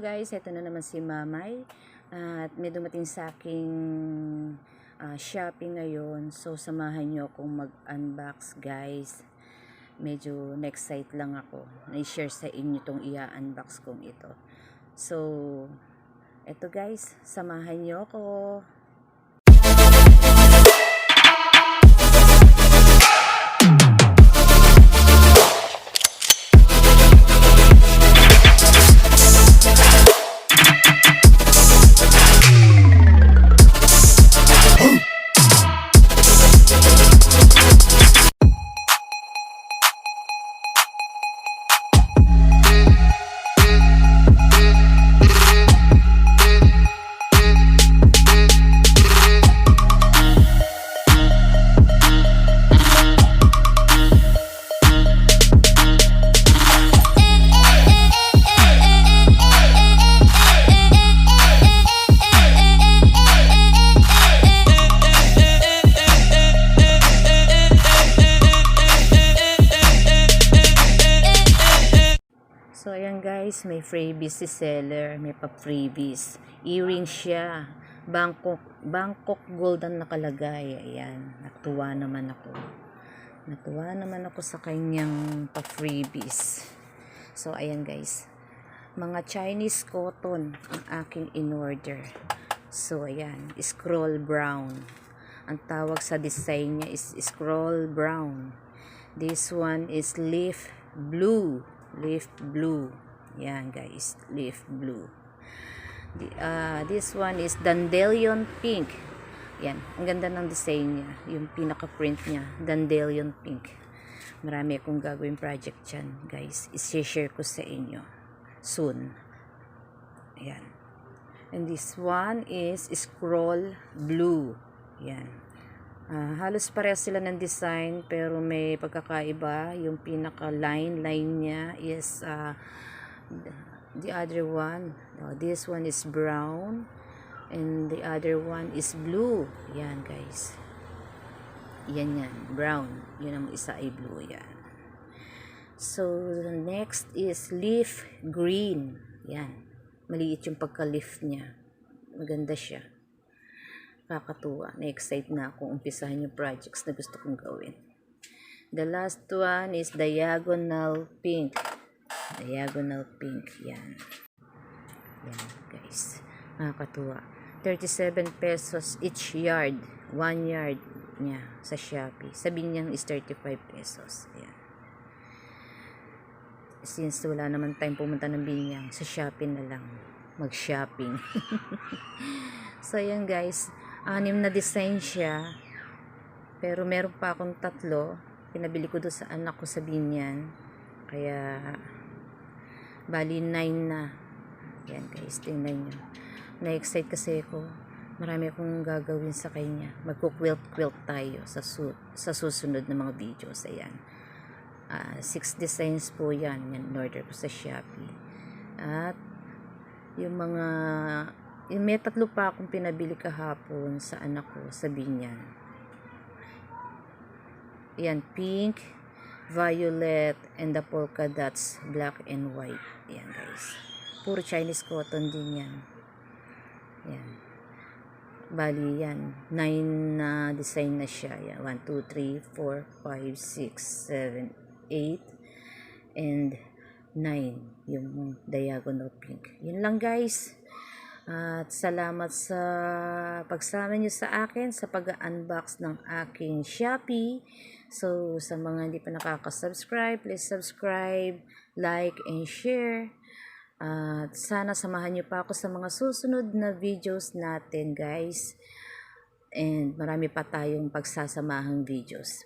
guys, ito na naman si Mamay at may dumating sa aking shopping ngayon. So samahan nyo akong mag-unbox guys. Medyo next site lang ako. Na-share sa inyo itong i-unbox kong ito. So ito guys, samahan nyo ako. So, ayan guys, may freebies si seller, may pa-freebies. Earring siya. Bangkok gold ang nakalagay. Ayan, natuwa naman ako. Natuwa naman ako sa kanyang pa-freebies. So, ayan guys. Mga Chinese cotton ang aking in-order. So, ayan, scroll brown. Ang tawag sa design niya is scroll brown. This one is leaf blue. Leaf blue. Yan guys, leaf blue. This one is dandelion pink. Yan, ang ganda ng design niya. Yung pinaka-print niya, dandelion pink. Marami akong gagawin project dyan guys. I-share ko sa inyo soon. Yan. And this one is scroll blue. Yan. Halos parehas sila ng design pero may pagkakaiba. Yung pinaka line niya is the other one. This one is brown and the other one is blue. Yan guys. Yan, brown. Yun ang isa ay blue. Yan. So the next is leaf green. Yan. Maliit yung pagka-leaf niya. Maganda siya. Kakatuwa. Na-excite na akong umpisahan yung projects na gusto kong gawin. The last one is diagonal pink. Diagonal pink. Yan. Yan guys. Kakatuwa. 37 pesos each yard. 1 yard niya sa Shopee. Sa Binyang is 35 pesos. Yan. Since wala naman time pumunta ng Binyang, sa Shopee na lang mag-shopping. So yan guys. 6 na design siya. Pero meron pa akong 3. Pinabili ko doon sa anak ko sa Binyan. Kaya bali 9 na. Yan guys, tingnan nyo. Na-excite kasi ako. Marami akong gagawin sa kanya. Magkuquilt-quilt tayo sa susunod na mga videos. Ayan. 6 designs po yan. Yan, in-order ko sa Shopee. At yung mga may 3 pa akong pinabili kahapon sa anak ko sa Binyan. Yan, pink, violet, and the polka dots, black and white. Yan guys. Puro Chinese cotton din yan. Yan. Bali yan. 9 na design na siya. Yan. 1, 2, 3, 4, 5, 6, 7, 8, and 9. Yung diagonal pink. Yun lang guys. At salamat sa pagsama nyo sa akin sa pag-unbox ng aking Shopee. So, sa mga hindi pa nakaka-subscribe, please subscribe, like, and share. At sana samahan nyo pa ako sa mga susunod na videos natin, guys. And marami pa tayong pagsasamahang videos.